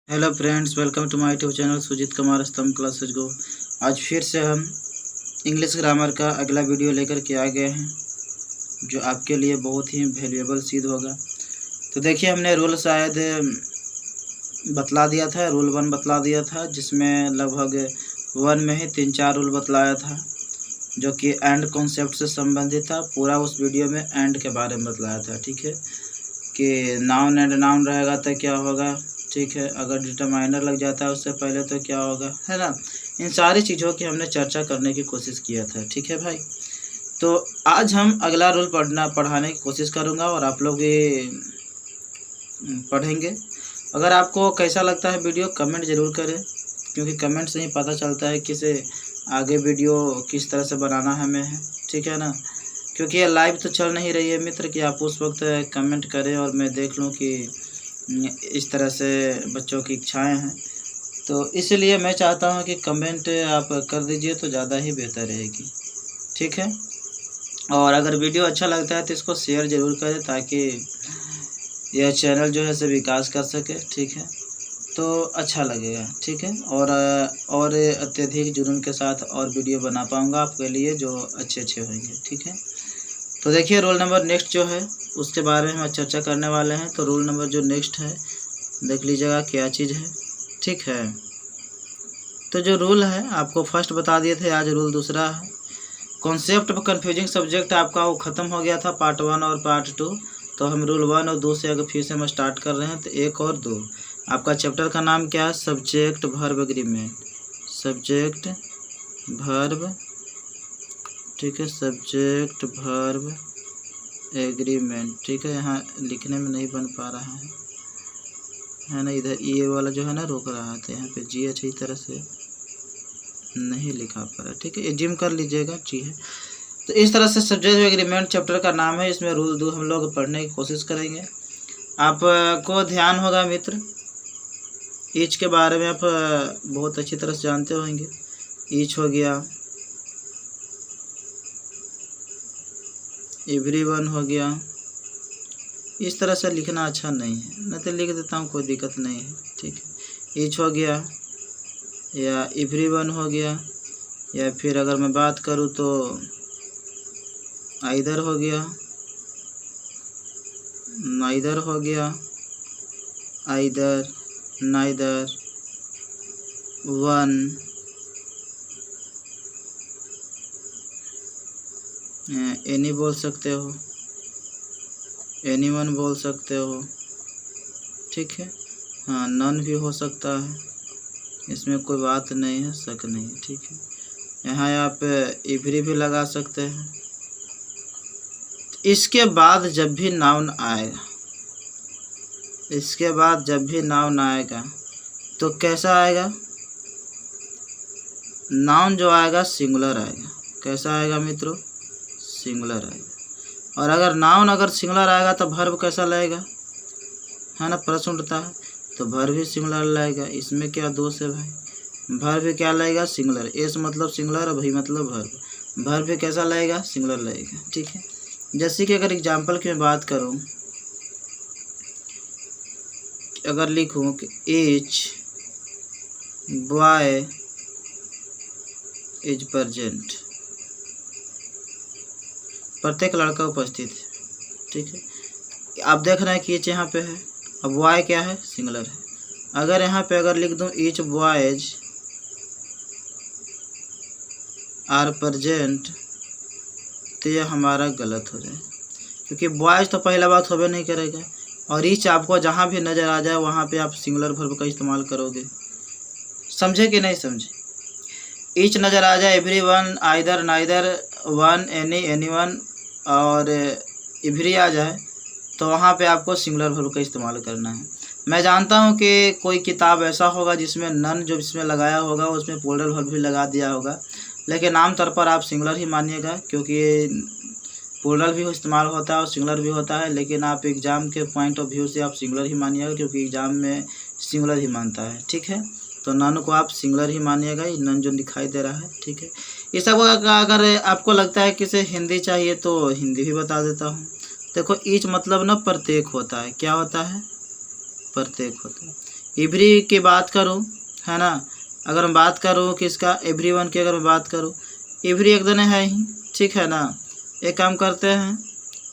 Hello friends, welcome to my YouTube channel Sujit Kumar Stambh classes गो। आज फिर से हम इंग्लिश ग्रामर का अगला वीडियो लेकर के आ गए हैं, जो आपके लिए बहुत ही वैल्यूएबल सिद्ध होगा। तो देखिए, हमने रूल शायद बतला दिया था, रूल 1 बतला दिया था, जिसमें लगभग 1 में ही 3-4 रूल बतलाया था, जो कि एंड कॉन्सेप्ट से संबंधित था। पूरा उस वीडियो में एंड के बारे में बतलाया था, ठीक है, कि नाउन एंड नाउन रहेगा तो क्या होगा, ठीक है, अगर डिटरमाइनर लग जाता है उससे पहले तो क्या होगा, है ना। इन सारी चीज़ों की हमने चर्चा करने की कोशिश किया था, ठीक है भाई। तो आज हम अगला रूल पढ़ाने की कोशिश करूँगा और आप लोग ये पढ़ेंगे। अगर आपको कैसा लगता है वीडियो, कमेंट ज़रूर करें, क्योंकि कमेंट से ही पता चलता है किसे आगे वीडियो किस तरह से बनाना हमें है, ठीक है ना। क्योंकि ये लाइव तो चल नहीं रही है मित्र, कि आप उस वक्त कमेंट करें और मैं देख लूँ कि इस तरह से बच्चों की इच्छाएं हैं। तो इसलिए मैं चाहता हूं कि कमेंट आप कर दीजिए तो ज़्यादा ही बेहतर रहेगी, ठीक है। और अगर वीडियो अच्छा लगता है तो इसको शेयर ज़रूर करें, ताकि यह चैनल जो है से विकास कर सके, ठीक है। तो अच्छा लगेगा, ठीक है। और अत्यधिक जुनून के साथ और वीडियो बना पाऊँगा आपके लिए, जो अच्छे होंगे, ठीक है। तो देखिए, रोल नंबर नेक्स्ट जो है उसके बारे में हम चर्चा करने वाले हैं। तो रूल नंबर जो नेक्स्ट है, देख लीजिएगा क्या चीज़ है, ठीक है। तो जो रूल है आपको फर्स्ट बता दिए थे, आज रूल दूसरा है। कॉन्सेप्ट ऑफ कन्फ्यूजिंग सब्जेक्ट आपका वो ख़त्म हो गया था, पार्ट 1 और पार्ट 2। तो हम रूल 1 और 2 से अगर फिर से हम स्टार्ट कर रहे हैं, तो 1 और 2 आपका चैप्टर का नाम क्या है, subject verb agreement. Subject verb, ठीक है, सब्जेक्ट वर्ब एग्रीमेंट, ठीक है। यहाँ लिखने में नहीं बन पा रहा है ना, इधर ये वाला जो है ना रोक रहा है, तो यहाँ पे जी अच्छी तरह से नहीं लिखा पा रहा, ठीक है, ये जिम कर लीजिएगा, जी है। तो इस तरह से सब्जेक्ट एग्रीमेंट चैप्टर का नाम है। इसमें रूल 2 हम लोग पढ़ने की कोशिश करेंगे। आपको ध्यान होगा मित्र, ईच के बारे में आप बहुत अच्छी तरह से जानते होंगे। ईच हो गया, एवरीवन हो गया। इस तरह से लिखना अच्छा नहीं है, नहीं तो लिख देता हूँ, कोई दिक्कत नहीं है, ठीक है। ईच हो गया या एवरीवन हो गया, या फिर अगर मैं बात करूँ तो आइदर हो गया, नाइदर हो गया, आइदर, नाइदर, वन, एनी बोल सकते हो, एनीवन बोल सकते हो, ठीक है। हाँ, नन भी हो सकता है, इसमें कोई बात नहीं है, शक नहीं है, ठीक है। यहाँ आप एवरी भी लगा सकते हैं। इसके बाद जब भी नाउन आएगा, इसके बाद जब भी नाउन आएगा तो कैसा आएगा, नाउन जो आएगा सिंगुलर आएगा। कैसा आएगा मित्रों, सिंगुलर आएगा। और अगर नाउन अगर सिंगुलर आएगा तो वर्ब कैसा लगेगा, है ना, प्रश्न उठता है, तो वर्ब भी सिंगुलर लगेगा। इसमें क्या दोष है भाई, वर्ब भी क्या लगेगा, सिंगुलर। एस मतलब सिंगुलर, और भी मतलब वर्ब। वर्ब भी कैसा लगेगा, सिंगुलर लगेगा, ठीक है। जैसे कि अगर एग्जाम्पल की मैं बात करूं, अगर लिखूं कि ईच बॉय इज प्रेजेंट, प्रत्येक लड़का उपस्थित है, ठीक है। आप देख रहे हैं कि ईच यहाँ पे है, अब बॉय क्या है, सिंगुलर है। अगर यहाँ पे अगर लिख दूं ईच बॉयज आर प्रेजेंट, तो यह हमारा गलत हो जाए, क्योंकि बॉयज तो पहला बात होबे नहीं करेगा। और ईच आपको जहाँ भी नज़र आ जाए वहाँ पे आप सिंगुलर वर्ब का इस्तेमाल करोगे, समझे कि नहीं समझे। ईच नज़र आ जाए, every one, either, neither, one, any, anyone और एवरी आ जाए, तो वहाँ पे आपको सिंगुलर वर्ब का इस्तेमाल करना है। मैं जानता हूँ कि कोई किताब ऐसा होगा जिसमें नन जो इसमें लगाया होगा उसमें प्लूरल वर्ब भी लगा दिया होगा, लेकिन आमतौर पर आप सिंगुलर ही मानिएगा, क्योंकि प्लूरल भी इस्तेमाल होता है और सिंगुलर भी होता है। लेकिन आप एग्ज़ाम के पॉइंट ऑफ व्यू से आप सिंगुलर ही मानिएगा, क्योंकि एग्ज़ाम में सिंगुलर ही मानता है, ठीक है। तो नन को आप सिंगुलर ही मानिएगा, ये नन जो दिखाई दे रहा है, ठीक है। ये सब अगर आपको लगता है कि इसे हिंदी चाहिए तो हिंदी भी बता देता हूँ। देखो, ईच मतलब ना प्रत्येक होता है, क्या होता है, प्रत्येक होता है। एवरी की बात करूँ, है ना, अगर मैं बात करूँ किसका, एवरीवन की अगर मैं बात करूँ, एवरी एक दिन है ही, ठीक है ना। एक काम करते हैं,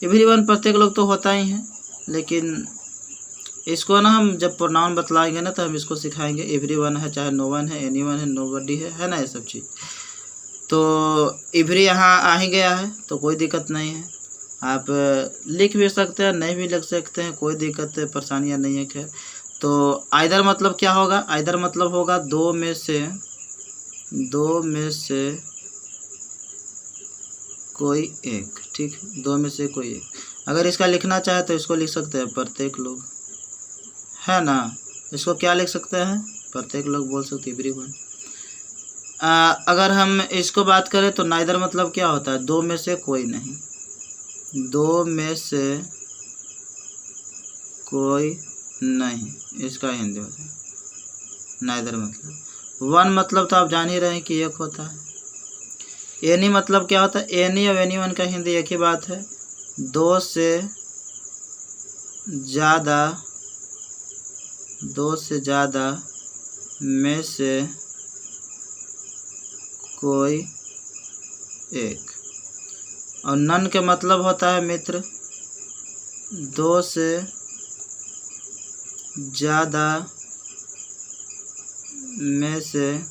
एवरीवन प्रत्येक लोग तो होता ही है, लेकिन इसको ना हम जब प्रोनाउन बतलाएंगे ना तो हम इसको सिखाएंगे। एवरीवन है, चाहे नो वन है, एनीवन है, नोबडी है ना, ये सब चीज़। तो एवरी यहाँ आ ही गया है तो कोई दिक्कत नहीं है, आप लिख भी सकते हैं, नहीं भी लिख सकते हैं, कोई दिक्कत परेशानियाँ नहीं है। खैर, तो आइदर मतलब क्या होगा, आइदर मतलब होगा दो में से कोई एक, ठीक है, दो में से कोई एक। अगर इसका लिखना चाहे तो इसको लिख सकते हैं प्रत्येक लोग, है ना। इसको क्या लिख सकते हैं, प्रत्येक लोग बोल सकते हैं, एवरीवन। अगर हम इसको बात करें तो नाइदर मतलब क्या होता है, दो में से कोई नहीं, दो में से कोई नहीं, इसका हिंदी होता है नाइदर मतलब। वन मतलब तो आप जान ही रहे हैं कि एक होता है। एनी मतलब क्या होता है, एनी और एनीवन का हिंदी एक ही बात है, दो से ज़्यादा में से कोई एक। और नन के मतलब होता है मित्र, दो से ज़्यादा में से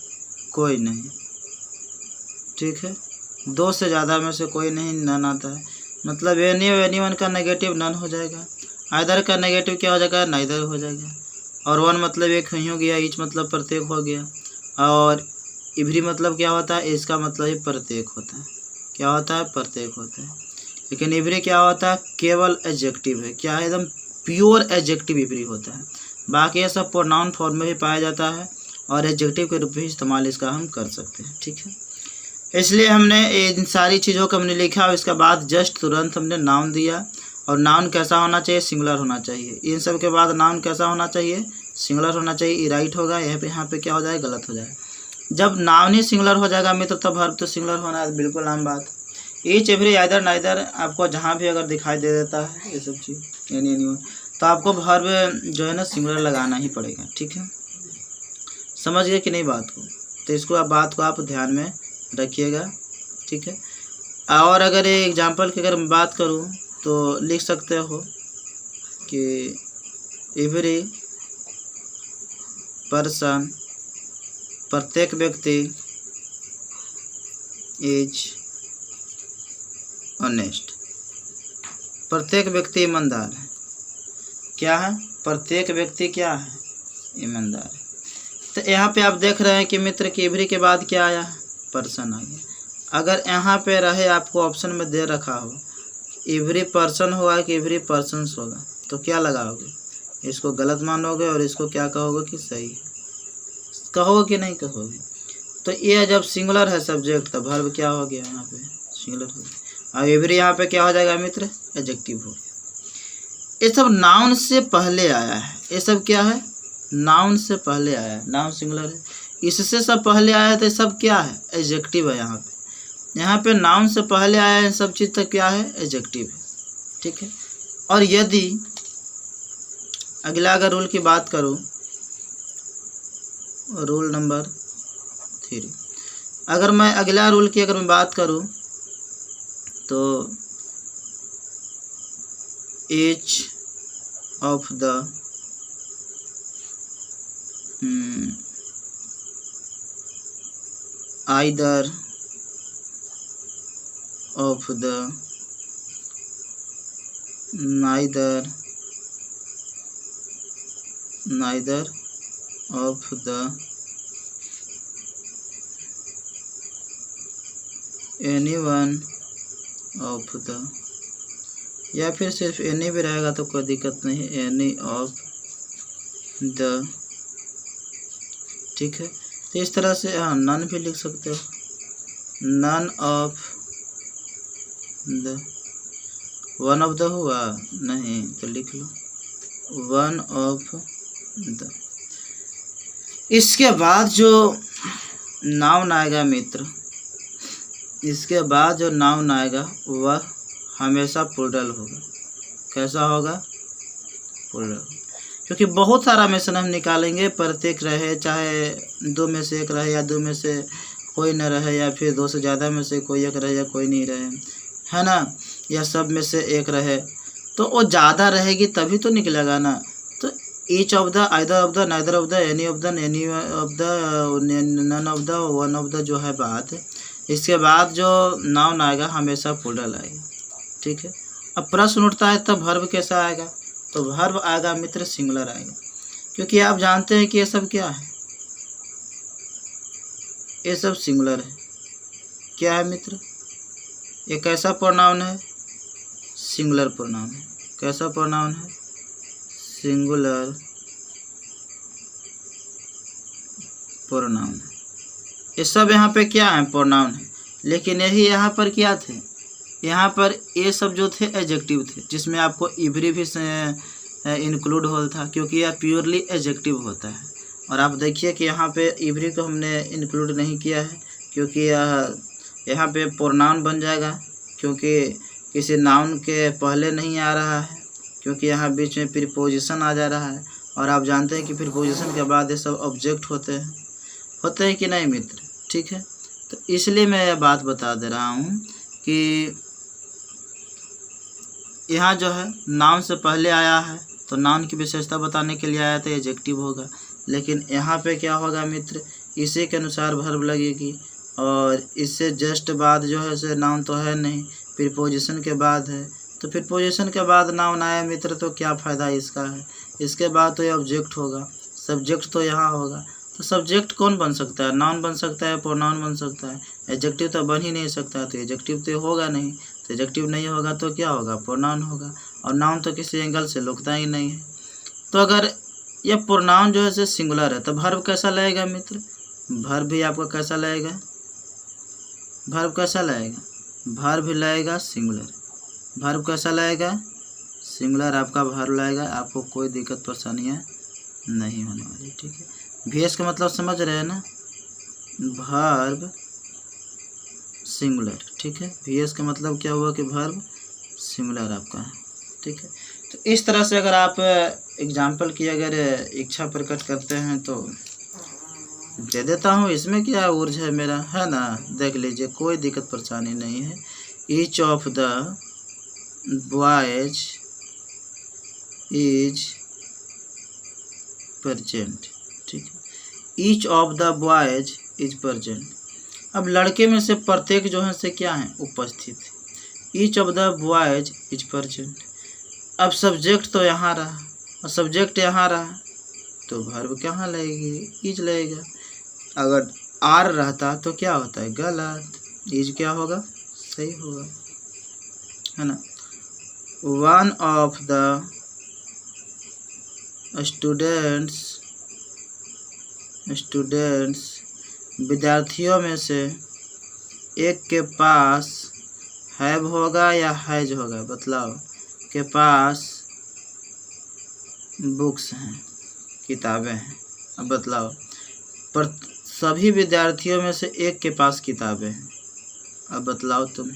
कोई नहीं, ठीक है, दो से ज़्यादा में से कोई नहीं, नन आता है। मतलब एनी और एनीवन का नेगेटिव नन हो जाएगा, आइदर का नेगेटिव क्या हो जाएगा, नाइदर हो जाएगा। और वन मतलब एक ही हो गया, ईच मतलब प्रत्येक हो गया। और एवरी मतलब क्या होता है, इसका मतलब ही प्रत्येक होता है, क्या होता है, प्रत्येक होता है। लेकिन एवरी क्या होता है, केवल एडजेक्टिव है, क्या है, एकदम प्योर एडजेक्टिव एवरी होता है। बाकी ये सब प्रोनाउन फॉर्म में भी पाया जाता है और एडजेक्टिव के रूप में इस्तेमाल इसका हम कर सकते हैं, ठीक है। इसलिए हमने इन सारी चीज़ों को हमने लिखा और इसके बाद जस्ट तुरंत हमने नाउन दिया। और नाउन कैसा होना चाहिए, सिंगुलर होना चाहिए। इन सब के बाद नाउन कैसा होना चाहिए, सिंगुलर होना चाहिए। ये राइट होगा, यहाँ पे क्या हो जाएगा, गलत हो जाएगा। जब नाउन ही सिंगुलर हो जाएगा मित्र तो वर्ब तो सिंगुलर होना है, बिल्कुल आम बात। ईच, एवरी, आइदर, नाइदर आपको जहाँ भी अगर दिखाई दे देता है ये सब चीज़, एनी, तो आपको वर्ब जो है ना सिंगुलर लगाना ही पड़ेगा, ठीक है। समझ गए कि नहीं बात को, तो इसको बात को आप ध्यान में रखिएगा, ठीक है। और अगर एग्जाम्पल की अगर मैं बात करूँ तो लिख सकते हो कि एवरी पर्सन, प्रत्येक व्यक्ति, इज ऑनेस्ट, प्रत्येक व्यक्ति ईमानदार है। क्या है, प्रत्येक व्यक्ति क्या है, ईमानदार है। तो यहाँ पे आप देख रहे हैं कि मित्र की एवरी के बाद क्या आया, पर्सन आ गया। अगर यहाँ पे रहे आपको ऑप्शन में दे रखा हो एवरी पर्सन होगा कि एवरी पर्सन्स होगा, तो क्या लगाओगे, इसको गलत मानोगे और इसको क्या कहोगे कि सही कहोगे कि नहीं कहोगे। तो ये जब सिंगुलर है सब्जेक्ट तो वर्ब क्या हो गया, यहाँ पे सिंगुलर हो गया। और एवरी यहाँ पे क्या हो जाएगा मित्र, एडजेक्टिव हो गया। ये सब नाउन से पहले आया है, ये सब क्या है, नाउन से पहले आया है, नाउन सिंगुलर है, इससे सब पहले आया है, तो सब क्या है, एडजेक्टिव है। यहाँ पे नाउन से पहले आया है सब चीज़, तक क्या है, एडजेक्टिव है, ठीक है। और यदि अगला अगर रूल की बात करूँ, रूल नंबर 3, अगर मैं अगला रूल की अगर मैं बात करूँ तो each of the either of the neither of the anyone of the, या फिर सिर्फ एनी भी रहेगा तो कोई दिक्कत नहीं, एनी ऑफ द, ठीक है। तो इस तरह से हाँ नन भी लिख सकते हो, none of the, one of the हुआ नहीं तो लिख लो वन ऑफ द। इसके बाद जो नाउन आएगा मित्र, इसके बाद जो नाउन आएगा वह हमेशा प्लूरल होगा। कैसा होगा, प्लूरल। क्योंकि बहुत सारा मेंशन हम निकालेंगे, प्रत्येक रहे चाहे 2 में से 1 रहे या 2 में से कोई न रहे, या फिर 2 से ज़्यादा में से कोई 1 रहे या कोई नहीं रहे, है ना, या सब में से 1 रहे, तो वो ज़्यादा रहेगी तभी तो निकलेगा ना। तो each of the, either of the, neither of the, any of the, none of the, one of the जो है बात, इसके बाद जो नाउन आएगा हमेशा प्लूरल आएगा, ठीक है। अब प्रश्न उठता है तब वर्ब कैसा आएगा, तो वर्ब आएगा मित्र सिंगुलर आएगा, क्योंकि आप जानते हैं कि ये सब क्या है, ये सब सिंगुलर है। क्या है मित्र, ये कैसा प्रोनाउन है, सिंगुलर प्रोनाउन है। कैसा प्रोनाउन है, सिंगुलर प्रोनाउन। ये सब यहाँ पे क्या है, प्रोनाउन है। लेकिन यही यहाँ पर क्या थे, यहाँ पर ये सब जो थे एडजेक्टिव थे, जिसमें आपको इवरी भी इंक्लूड होल था, क्योंकि यह प्योरली एडजेक्टिव होता है। और आप देखिए कि यहाँ पे इवरी को हमने इंक्लूड नहीं किया है, क्योंकि यहाँ पे प्रोनाउन बन जाएगा, क्योंकि किसी नाउन के पहले नहीं आ रहा है, क्योंकि यहाँ बीच में प्रीपोजिशन आ जा रहा है। और आप जानते हैं कि प्रीपोजिशन के बाद ये सब ऑब्जेक्ट होते हैं कि नहीं मित्र, ठीक है। तो इसलिए मैं यह बात बता दे रहा हूँ कि यहाँ जो है नाउन से पहले आया है, तो नाउन की विशेषता बताने के लिए आया था, एडजेक्टिव होगा। लेकिन यहाँ पे क्या होगा मित्र, इसी के अनुसार वर्ब लगेगी, और इससे जस्ट बाद जो है से नाउन तो है नहीं, प्रीपोजिशन के बाद है। तो प्रीपोजिशन के बाद नाउन आया मित्र, तो क्या फ़ायदा इसका है। इसके बाद तो ये ऑब्जेक्ट होगा, सब्जेक्ट तो यहाँ होगा। तो सब्जेक्ट कौन बन सकता है, नाउन बन सकता है, प्रोनाउन बन सकता है, एडजेक्टिव तो बन ही नहीं सकता। तो एडजेक्टिव तो होगा नहीं, तो एडजेक्टिव नहीं होगा तो क्या होगा, प्रोनाउन होगा। और नाउन तो किसी एंगल से लुकता ही नहीं है। तो अगर यह प्रोनाउन जो है से सिंगुलर है, तो वर्ब कैसा लगेगा मित्र, वर्ब भी आपका कैसा लगेगा, वर्ब कैसा लगेगा, वर्ब भी लगेगा सिंगुलर। वर्ब कैसा लगेगा, सिंगुलर आपका वर्ब लगेगा, आपको कोई दिक्कत परेशानियाँ नहीं होने वाली, ठीक है। VS का मतलब समझ रहे हैं ना, वर्ब सिंगुलर, ठीक है। VS का मतलब क्या हुआ कि वर्ब सिंगुलर आपका है, ठीक है। तो इस तरह से अगर आप एग्जाम्पल की अगर इच्छा प्रकट करते हैं तो दे देता हूँ, इसमें क्या उर्ज है मेरा, है ना। देख लीजिए, कोई दिक्कत परेशानी नहीं है। Each of the boys is present, ठीक है। Each of the boys is present. अब लड़के में से प्रत्येक जो है से क्या है, उपस्थित। Each of the boys is present. अब सब्जेक्ट तो यहाँ रहा और सब्जेक्ट यहाँ रहा, तो वर्ब कहाँ लगेगी, इज लगेगा। अगर आर रहता तो क्या होता है, गलत। इज क्या होगा, सही होगा, है ना। वन ऑफ द स्टूडेंट्स विद्यार्थियों में से एक के पास हैव होगा या हैज होगा, बतलाओ। के पास बुक्स हैं, किताबें हैं। अब बतलाओ, पर सभी विद्यार्थियों में से एक के पास किताबें हैं। अब बतलाओ तुम।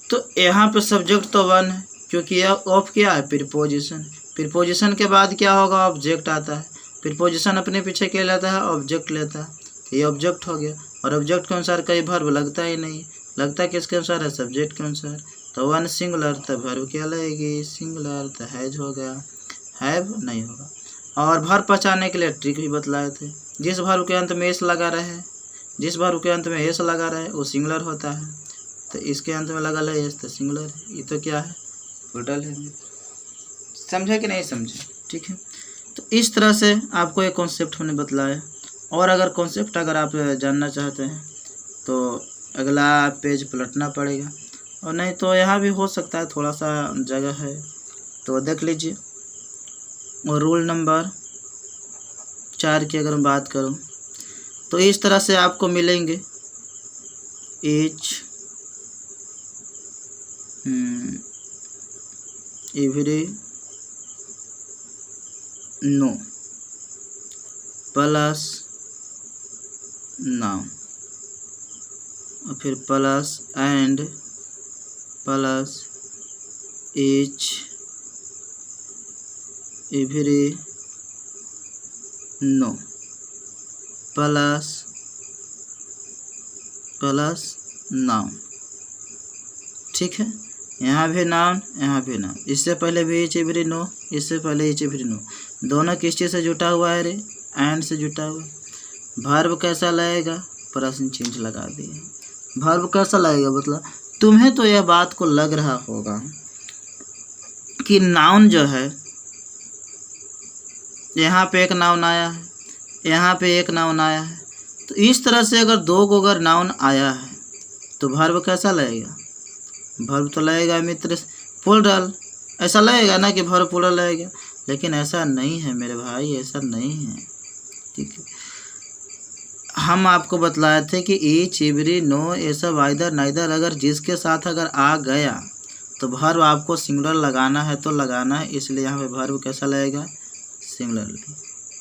तो यहाँ पे सब्जेक्ट तो वन है, क्योंकि यह ऑफ क्या है, प्रीपोजिशन। प्रीपोजिशन के बाद क्या होगा, ऑब्जेक्ट आता है। प्रीपोजिशन अपने पीछे क्या लेता है, ऑब्जेक्ट लेता है। ये ऑब्जेक्ट हो गया, और ऑब्जेक्ट के अनुसार कई वर्ब लगता ही नहीं, लगता किसके अनुसार है, सब्जेक्ट के अनुसार। तो वन सिंगुलर, तो वर्ब क्या लगेगी, सिंगुलर। तो हैज हो गया, हैव नहीं होगा। और वर्ब पहचानने के लिए ट्रिक भी बतलाए थे। जिस वर्ब के अंत में एस लगा रहे, जिस वर्ब के अंत में एस लगा रहे वो सिंगुलर होता है। तो इसके अंत में लगा है एस, तो सिंगुलर है। ये तो क्या है, टोटल है। समझे कि नहीं समझे, ठीक है। तो इस तरह से आपको एक कॉन्सेप्ट हमने बतलाया। और अगर कॉन्सेप्ट अगर आप जानना चाहते हैं तो अगला पेज पलटना पड़ेगा, और नहीं तो यहाँ भी हो सकता है, थोड़ा सा जगह है तो देख लीजिए। और रूल नंबर 4 की अगर मैं बात करूँ तो इस तरह से आपको मिलेंगे। Each every no plus noun, और फिर plus and plus each every no plus noun. ठीक है, यहाँ भी नाउन, यहाँ भी नाउन। इससे पहले भी ईच एवरी नो, इससे पहले ईच एवरी नो। दोनों किस चीज़ से जुटा हुआ है रे? एंड से जुटा हुआ। वर्ब कैसा लगेगा? प्रश्न चिन्ह लगा दिए। वर्ब कैसा लगेगा? मतलब तुम्हें तो यह बात को लग रहा होगा कि नाउन जो है, यहाँ पे एक नाउन आया है, यहाँ पे एक नाउन आया है, तो इस तरह से अगर दो को अगर नाउन आया है तो वर्ब कैसा लगेगा? वर्ब तो लगेगा मित्र प्लूरल। ऐसा लगेगा ना कि वर्ब प्लूरल लगेगा, लेकिन ऐसा नहीं है मेरे भाई, ऐसा नहीं है। ठीक है, हम आपको बतलाए थे कि ईच एवरी नो ये सब आइदर नाइदर अगर जिसके साथ अगर आ गया तो वर्ब आपको सिंगुलर लगाना है तो लगाना है, इसलिए यहाँ पे वर्ब कैसा लगेगा? सिंगुलर।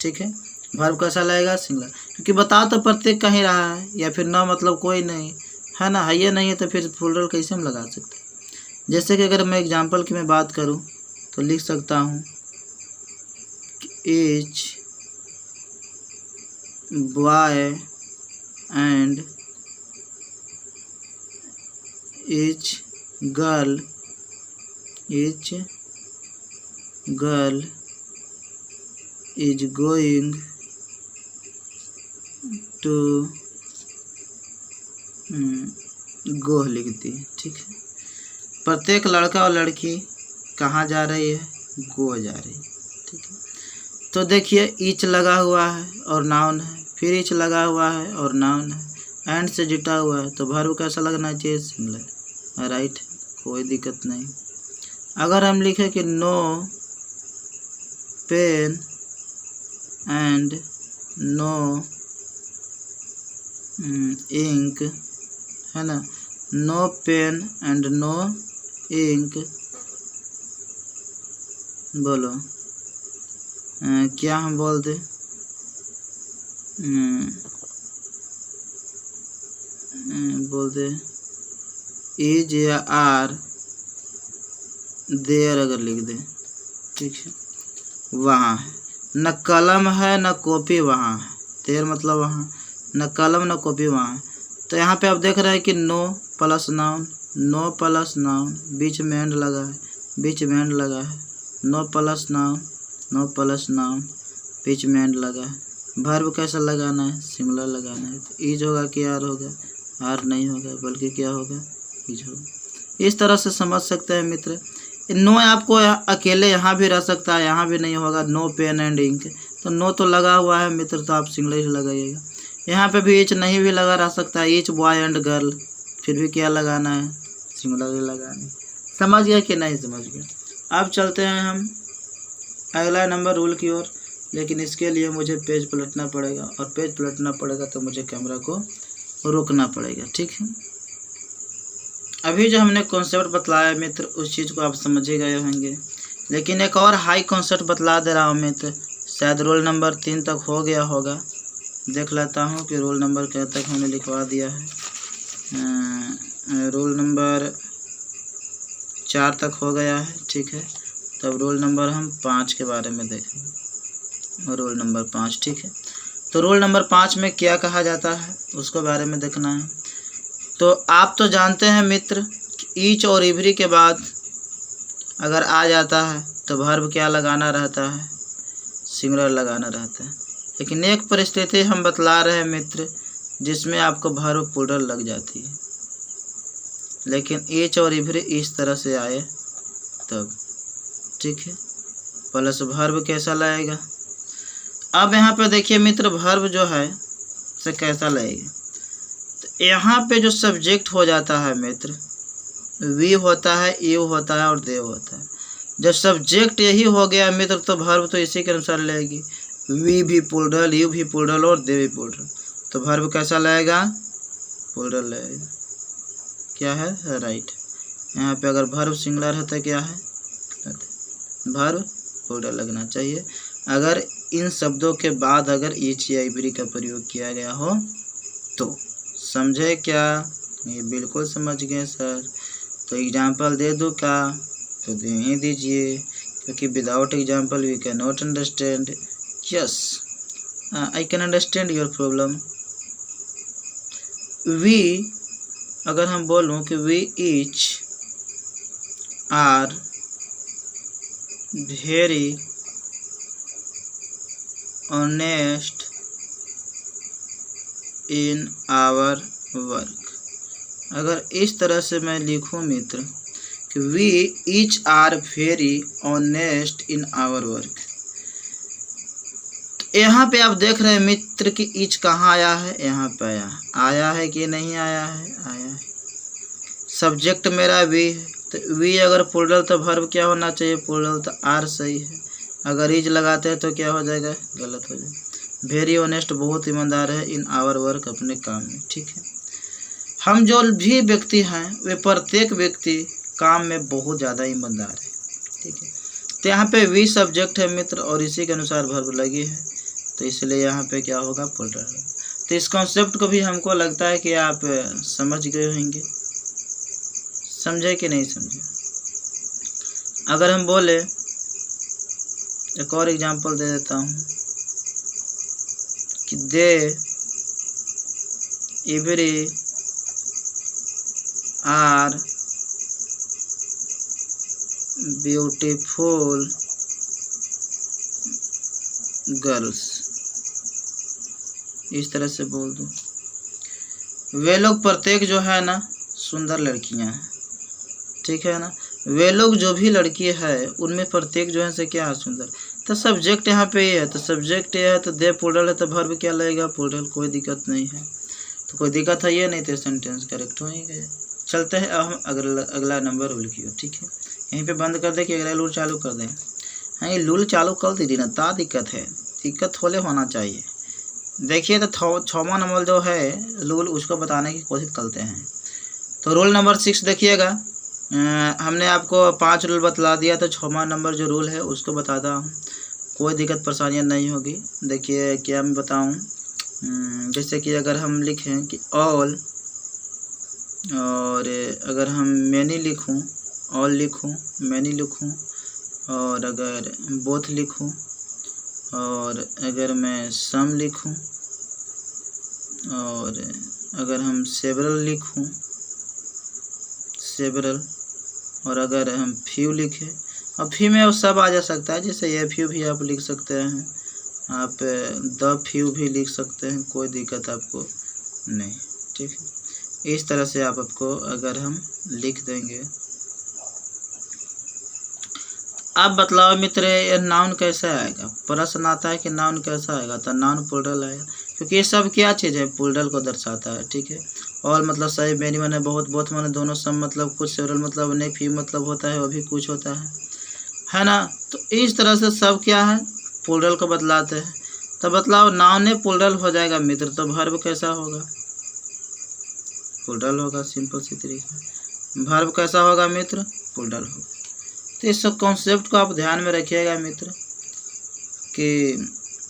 ठीक है, वर्ब कैसा लगेगा? सिंगुलर, क्योंकि बता तो प्रत्येक का ही रहा है, या फिर न मतलब कोई नहीं है ना, है ये नहीं है तो फिर प्लूरल कैसे हम लगा सकते हैं? जैसे कि अगर मैं एग्जांपल की मैं बात करूं तो लिख सकता हूं each boy and each girl is going to go लिख दी। ठीक है, प्रत्येक लड़का और लड़की कहाँ जा रही है? गो जा रही है। ठीक है, तो देखिए ईच लगा हुआ है और नाउन है, फिर ईच लगा हुआ है और नाउन है, एंड से जुटा हुआ है, तो वर्ब कैसा लगना चाहिए? सिंगुलर। राइट, कोई दिक्कत नहीं। अगर हम लिखें कि no pen and no ink, है ना, no pen and no ink, बोलो क्या हम बोल दे? बोल दे इज या आर देयर अगर लिख दे। ठीक है, वहाँ है, न कलम है न कॉपी वहाँ है, देयर मतलब वहाँ, न कलम न कॉपी वहाँ है। तो यहाँ पे आप देख रहे हैं कि no plus noun, no plus noun, बीच में एंड लगा है, बीच में एंड लगा है, no plus noun, no plus noun, बीच में एंड लगा है। वर्ब कैसा लगाना है? सिंगुलर लगाना है। तो ईज होगा कि आर होगा? आर नहीं होगा, बल्कि क्या होगा? ईज होगा। इस तरह से समझ सकते हैं मित्र। नो आपको अकेले यहाँ भी रह सकता है, यहाँ भी नहीं होगा। नो पेन एंड इंक, तो नो तो लगा हुआ है मित्र, तो आप सिंगुलर ही लगाइएगा। यहाँ पे भी ईच नहीं भी लगा रह सकता है, ईच बॉय एंड गर्ल, फिर भी क्या लगाना है? सिंगुलर ही लगाना है। समझ गया कि नहीं समझ गया? अब चलते हैं हम अगला नंबर रूल की ओर, लेकिन इसके लिए मुझे पेज पलटना पड़ेगा, और पेज पलटना पड़ेगा तो मुझे कैमरा को रोकना पड़ेगा। ठीक है, अभी जो हमने कॉन्सेप्ट बतलाया मित्र उस चीज़ को आप समझ ही गए होंगे, लेकिन एक और हाई कॉन्सेप्ट बतला दे रहा हूँ मित्र। शायद रोल नंबर 3 तक हो गया होगा, देख लेता हूँ कि रोल नंबर क्या तक हमने लिखवा दिया है। रोल नंबर 4 तक हो गया है। ठीक है, तब रोल नंबर हम 5 के बारे में देखेंगे। रोल नंबर 5, ठीक है, तो रोल नंबर 5 में क्या कहा जाता है उसके बारे में देखना है। तो आप तो जानते हैं मित्र ईच और एवरी के बाद अगर आ जाता है तो वर्ब क्या लगाना रहता है? सिंगुलर लगाना रहता है। लेकिन एक परिस्थिति हम बतला रहे हैं मित्र जिसमें आपको वर्ब प्लूरल लग जाती है, लेकिन ईच और एवरी इस तरह से आए तब। ठीक है, प्लस वर्ब कैसा लगेगा? अब यहाँ पे देखिए मित्र वर्ब जो है से कैसा लगेगा, तो यहाँ पे जो सब्जेक्ट हो जाता है मित्र वी होता है, यू होता है और दे होता है। जब सब्जेक्ट यही हो गया मित्र तो वर्ब तो इसी के अनुसार लगेगी। वी भी प्लूरल, यू भी प्लूरल और दे भी प्लूरल, तो वर्ब कैसा लगेगा? प्लूरल लगेगा। क्या है? राइट। यहाँ पे अगर वर्ब सिंगुलर है तो क्या है? वर्ब प्लूरल लगना चाहिए अगर इन शब्दों के बाद अगर ईच या एवरी का प्रयोग किया गया हो तो। समझे क्या? ये बिल्कुल समझ गए सर। तो एग्जाम्पल दे दूँ क्या? तो दे ही दीजिए, क्योंकि without example we can not understand. Yes, I can understand your problem. We, अगर हम बोलूँ कि we each are very honest in our work, अगर इस तरह से मैं लिखूं मित्र कि we each are very honest in our work, यहाँ पे आप देख रहे हैं मित्र कि ईच कहाँ आया है, यहाँ पे आया है कि नहीं आया है, आया है। सब्जेक्ट मेरा वी है, तो वी अगर प्लूरल तो वर्ब क्या होना चाहिए, प्लूरल, तो आर सही है। अगर ईज लगाते हैं तो क्या हो जाएगा, गलत हो जाएगा। वेरी ऑनेस्ट, बहुत ईमानदार है, इन आवर वर्क, अपने काम में, ठीक है। हम जो भी व्यक्ति हैं वे प्रत्येक व्यक्ति काम में बहुत ज़्यादा ईमानदार है, ठीक है। तो यहाँ पे वी सब्जेक्ट है मित्र और इसी के अनुसार वर्ब लगी है, तो इसलिए यहाँ पे क्या होगा, प्लूरल। तो इस कॉन्सेप्ट को भी हमको लगता है कि आप समझ गए होंगे। समझे कि नहीं समझे? अगर हम बोले, एक और एग्जांपल दे देता हूँ कि दे एवरी आर ब्यूटीफुल गर्ल्स, इस तरह से बोल दूँ, वे लोग प्रत्येक जो है ना सुंदर लड़कियां हैं, ठीक है ना। वे लोग जो भी लड़की है उनमें प्रत्येक जो है से क्या है, सुंदर। तो सब्जेक्ट यहाँ पे ये है, तो सब्जेक्ट ये है, तो दे प्लूरल है, तो वर्ब क्या लगेगा, प्लूरल, कोई दिक्कत नहीं है। तो कोई दिक्कत है ये नहीं, तो सेंटेंस करेक्ट हो ही गया। चलते हैं अब हम अगला नंबर रूल की, ठीक है। यहीं पे बंद कर दे कि अगला रूल चालू कर दें। हाँ, ये रूल चालू कर दीजिए ना, ता दिक्कत है, दिक्कत थोड़े होना चाहिए। देखिए, तो 6वां नंबर जो है रूल, उसको बताने की कोशिश करते हैं। तो रूल नंबर 6 देखिएगा, हमने आपको 5 रूल बतला दिया, तो 6वां नंबर जो रूल है उसको बताता हूँ, कोई दिक्कत परेशानियाँ नहीं होगी। देखिए क्या मैं बताऊँ, जैसे कि अगर हम लिखें कि ऑल, और अगर हम मैनी लिखूँ, ऑल लिखूँ, मैनी लिखूँ, और अगर बोथ लिखूँ, और अगर मैं सम लिखूँ, और अगर हम सेवरल लिखूँ, सेवरल, और अगर हम फ्यू लिखें, और फ्यू में वो सब आ जा सकता है, जैसे ये फ्यू भी आप लिख सकते हैं, आप द फ्यू भी लिख सकते हैं, कोई दिक्कत आपको नहीं, ठीक है। इस तरह से आपको अगर हम लिख देंगे। अब बतलाओ मित्र, ये नाउन कैसे आएगा, प्रश्न आता है कि नाउन कैसा आएगा, तो नाउन प्लूरल आएगा, क्योंकि ये सब क्या चीज़ है, प्लूरल को दर्शाता है, ठीक है। और मतलब सही, मेनी माने बहुत, बहुत माने दोनों, सम मतलब कुछ, सेवरल मतलब नहीं, फ्यू मतलब होता है, वो भी कुछ होता है ना। तो इस तरह से सब क्या है, प्लूरल को बतलाते हैं। तो बतलाओ, नाउन ने प्लूरल हो जाएगा मित्र, तो वर्ब कैसा होगा, प्लूरल होगा, सिंपल सी तरीका। वर्ब कैसा होगा मित्र, प्लूरल होगा। तो इस सब कॉन्सेप्ट को आप ध्यान में रखिएगा मित्र कि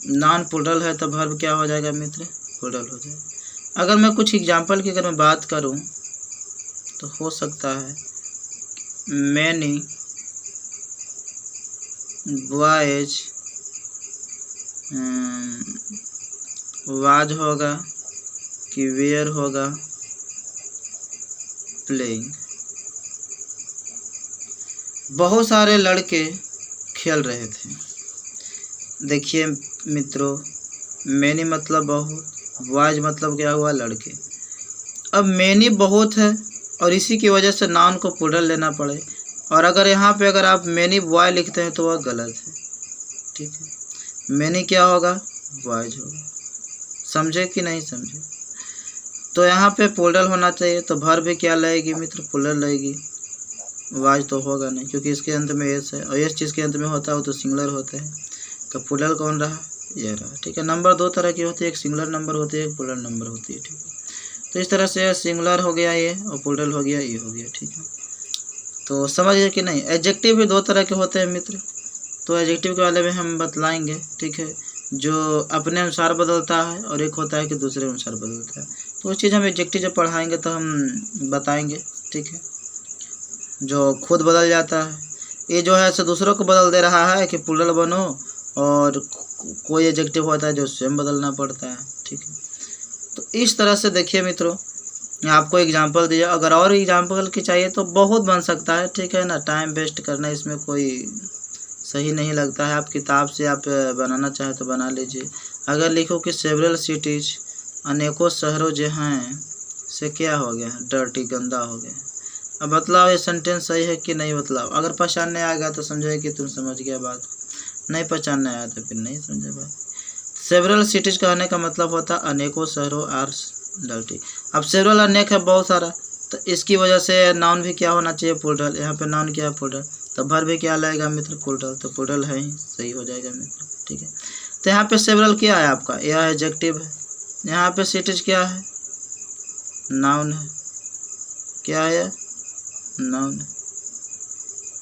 नाउन प्लूरल है तो वर्ब क्या हो जाएगा मित्र, प्लूरल हो जाएगा। अगर मैं कुछ एग्जांपल की अगर मैं बात करूं तो हो सकता है मैनी बॉयज वाज होगा कि वेयर होगा प्लेइंग। बहुत सारे लड़के खेल रहे थे। देखिए मित्रों, मैनी मतलब बहुत, बॉयज मतलब क्या हुआ, लड़के। अब मैनी बहुत है और इसी की वजह से नाउन को प्लूरल लेना पड़े, और अगर यहाँ पे अगर आप मैनी बॉय लिखते हैं तो वह गलत है, ठीक है। मैनी क्या होगा, बॉयज होगा। समझे कि नहीं समझे? तो यहाँ पे प्लूरल होना चाहिए, तो वर्ब भी क्या लगेगी मित्र, प्लूरल लगेगी। वाज तो होगा नहीं, क्योंकि इसके अंत में एस है, और एस चीज़ के अंत में होता है वो तो सिंगुलर होते हैं। तो प्लूरल कौन रहा, ये रहा, ठीक है। नंबर दो तरह की होती है, एक सिंगुलर नंबर होती है, एक प्लूरल नंबर होती है, ठीक है। तो इस तरह से सिंगुलर हो गया ये, और प्लूरल हो गया ये, हो गया, ठीक है। तो समझ गए कि नहीं? एडजेक्टिव भी 2 तरह के होते हैं मित्र, तो एडजेक्टिव के बारे में हम बतलाएंगे, ठीक है, जो अपने अनुसार बदलता है और एक होता है कि दूसरे अनुसार बदलता है। तो उस चीज़ हम एडजेक्टिव जब पढ़ाएंगे तो हम बताएंगे, ठीक है, जो खुद बदल जाता है। ये जो है से दूसरों को बदल दे रहा है कि प्लूरल बनो, और कोई एडजेक्टिव होता है जो स्वयं बदलना पड़ता है। ठीक है, तो इस तरह से देखिए मित्रों, आपको एग्जाम्पल दिया, अगर और एग्जाम्पल की चाहिए तो बहुत बन सकता है। ठीक है ना, टाइम वेस्ट करना इसमें कोई सही नहीं लगता है। आप किताब से आप बनाना चाहें तो बना लीजिए। अगर लिखो कि सेवरल सिटीज, अनेकों शहरों जो हैं से क्या हो गया, डर्टी, गंदा हो गया। अब बतलाओ ये सेंटेंस सही है कि नहीं बतलाओ। अगर पहचानने आ गया तो समझे कि तुम समझ गया बात, नहीं पहचानने आया तो फिर नहीं समझे बात। सेवरल सिटीज कहने का मतलब होता अनेकों शहरों आर डर्टी। अब सेवरल अनेक है, बहुत सारा, तो इसकी वजह से नाउन भी क्या होना चाहिए, प्लूरल। यहाँ पे नाउन क्या है, प्लूरल, तो वर्ब भी क्या लगेगा मित्र, प्लूरल, तो प्लूरल है ही, सही हो जाएगा मित्र। ठीक है, तो यहाँ पे सेवरल क्या है आपका, यह एडजेक्टिव है। यहाँ पे सिटीज क्या है, नाउन है। क्या है, नाउन है।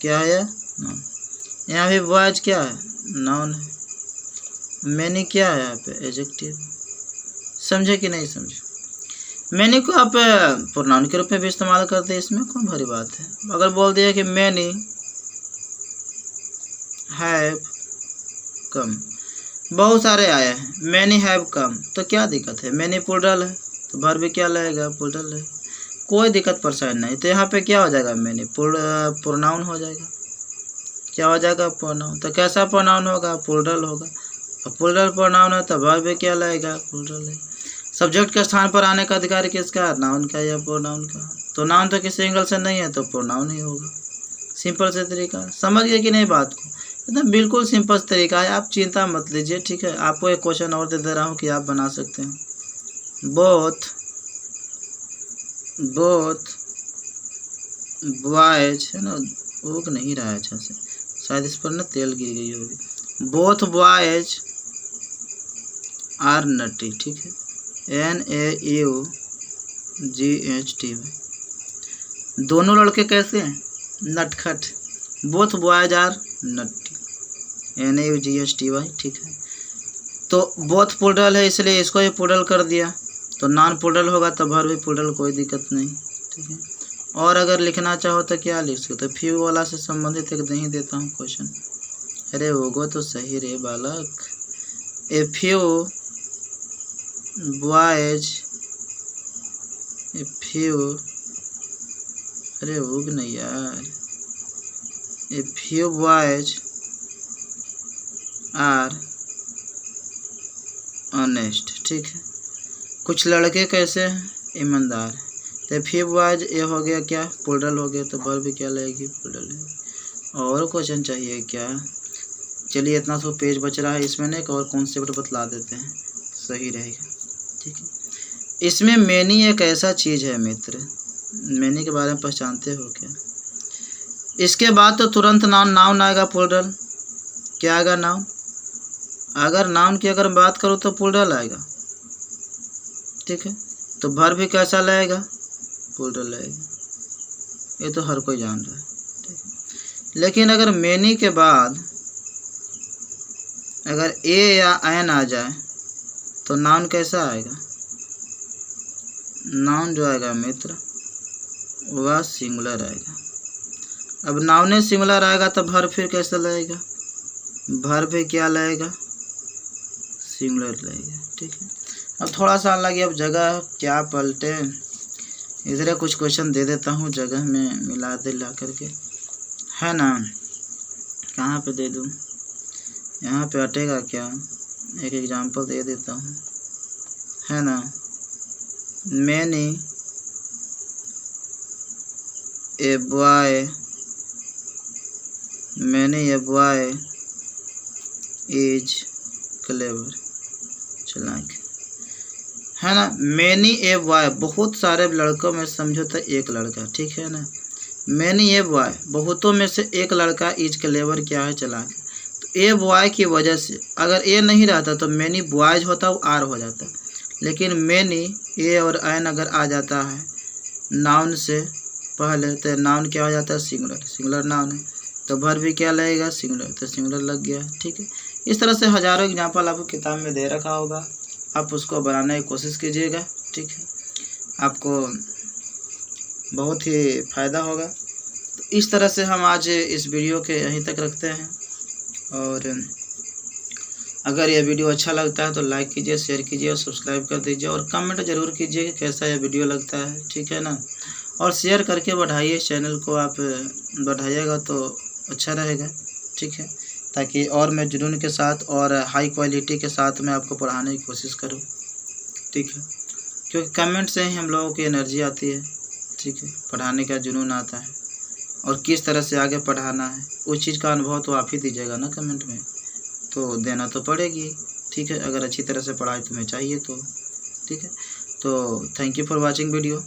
क्या है, नाउन। यहाँ भी बॉयज क्या है, नाउन है। मैनी क्या है यहाँ पे, एडजेक्टिव। समझे कि नहीं समझे। मैनी को आप प्रोनाउन के रूप में भी इस्तेमाल करते हैं, इसमें कौन भारी बात है। अगर बोल दिया कि मैनी हैव कम, बहुत सारे आए हैं, मैनी हैव कम, तो क्या दिक्कत है, मैनी प्लूरल है तो वर्ब भी क्या लगेगा, प्लूरल है, कोई दिक्कत परेशानी नहीं। तो यहाँ पे क्या हो जाएगा, मैनी प्रोनाउन हो जाएगा। क्या हो जाएगा, प्रोनाउन। तो कैसा प्रोनाउन होगा, प्लूरल होगा। और प्लूरल प्रोनाउन है तो वर्ब भी क्या लगेगा, प्लूरल है। सब्जेक्ट के स्थान पर आने का अधिकार किसका, नाउन का या प्रोनाउन का। तो नाउन तो किसी एंगल से नहीं है तो प्रोनाउन ही होगा। सिंपल से तरीका, समझ गए कि नहीं बात को, एकदम बिल्कुल सिंपल तरीका है, आप चिंता मत लीजिए। ठीक है, आपको एक क्वेश्चन और दे रहा हूँ कि आप बना सकते हैं। बोथ बॉयज है ना, उग नहीं रहा है अच्छा से, शायद इस पर ना तेल गिर गई होगी। Both boys are naughty. ठीक है, NAUGHT, दोनों लड़के कैसे हैं, नटखट। Both boys are naughty, NAUGHTY। ठीक है, तो बोथ प्लूरल है इसलिए इसको ही प्लूरल कर दिया, तो नॉन प्लूरल होगा तो वर्ब भी प्लूरल, कोई दिक्कत नहीं। ठीक है, और अगर लिखना चाहो तो क्या लिख सकते, फ्यू वाला से संबंधित एक नहीं देता हूँ क्वेश्चन। अरे होगो तो सही रे बालक। A few boys, a few, अरे होग नहीं यार, a few boys are honest. ठीक है, कुछ लड़के कैसे हैं, ईमानदार। तो फ्यू बॉयज ये हो गया क्या, प्लूरल हो गया, तो वर्ब भी क्या लगेगी, प्लूरल है। और क्वेश्चन चाहिए क्या, चलिए इतना सो पेज बच रहा है, इसमें एक और कॉन्सेप्ट बतला देते हैं, सही रहेगा। ठीक है, इसमें मैनी एक ऐसा चीज़ है मित्र, मैनी के बारे में पहचानते हो क्या। इसके बाद तो तुरंत नाउन आएगा, प्लूरल। क्या आएगा, नाउन। अगर नाउन की अगर बात करो तो प्लूरल आएगा। ठीक है, तो वर्ब भी कैसा लगेगा, प्लूरल लगेगा, ये तो हर कोई जान रहा है। ठीक है, लेकिन अगर मैनी के बाद अगर ए या एन आ जाए तो नाउन कैसा आएगा, नाउन जो आएगा मित्र वह सिंगुलर आएगा। अब नाउन सिंगुलर आएगा तो वर्ब फिर कैसा लगेगा, वर्ब भी क्या लगेगा, सिंगुलर लगेगा। ठीक है, अब थोड़ा सा लगे, अब जगह क्या पलटे, इधर कुछ क्वेश्चन दे देता हूँ जगह में मिला दिला करके, है ना। कहाँ पे दे दूँ, यहाँ पे हटेगा क्या, एक एग्जांपल दे देता हूँ, है ना। Many a boy is clever, चालाक, है ना। मैनी ए बॉय, बहुत सारे लड़कों में समझो तो एक लड़का। ठीक है ना, मैनी ए बॉय, बहुतों में से एक लड़का इज क्लेवर क्या है, चालाक। तो ए बॉय की वजह से अगर ए नहीं रहता तो मैनी बॉयज होता, वो आर हो जाता। लेकिन मैनी ए और एन अगर आ जाता है नाउन से पहले तो नाउन क्या हो जाता है, सिंगुलर, सिंगुलर नाउन है, तो वर्ब भी क्या लगेगा, सिंगुलर, तो सिंगुलर लग गया। ठीक है, इस तरह से हजारों एग्जाम्पल आपको किताब में दे रखा होगा, आप उसको बनाने की कोशिश कीजिएगा। ठीक है, आपको बहुत ही फ़ायदा होगा। तो इस तरह से हम आज इस वीडियो के यहीं तक रखते हैं। और अगर यह वीडियो अच्छा लगता है तो लाइक कीजिए, शेयर कीजिए और सब्सक्राइब कर दीजिए और कमेंट ज़रूर कीजिए कि कैसा यह वीडियो लगता है, ठीक है ना। और शेयर करके बढ़ाइए, चैनल को आप बढ़ाइएगा तो अच्छा रहेगा, ठीक है, ताकि और मैं जुनून के साथ और हाई क्वालिटी के साथ मैं आपको पढ़ाने की कोशिश करूं, ठीक है। क्योंकि कमेंट से ही हम लोगों की एनर्जी आती है, ठीक है, पढ़ाने का जुनून आता है। और किस तरह से आगे पढ़ाना है उस चीज़ का अनुभव तो आप ही दीजिएगा ना कमेंट में, तो देना तो पड़ेगी, ठीक है, अगर अच्छी तरह से पढ़ाई तुम्हें चाहिए तो, ठीक है। तो thank you for watching video.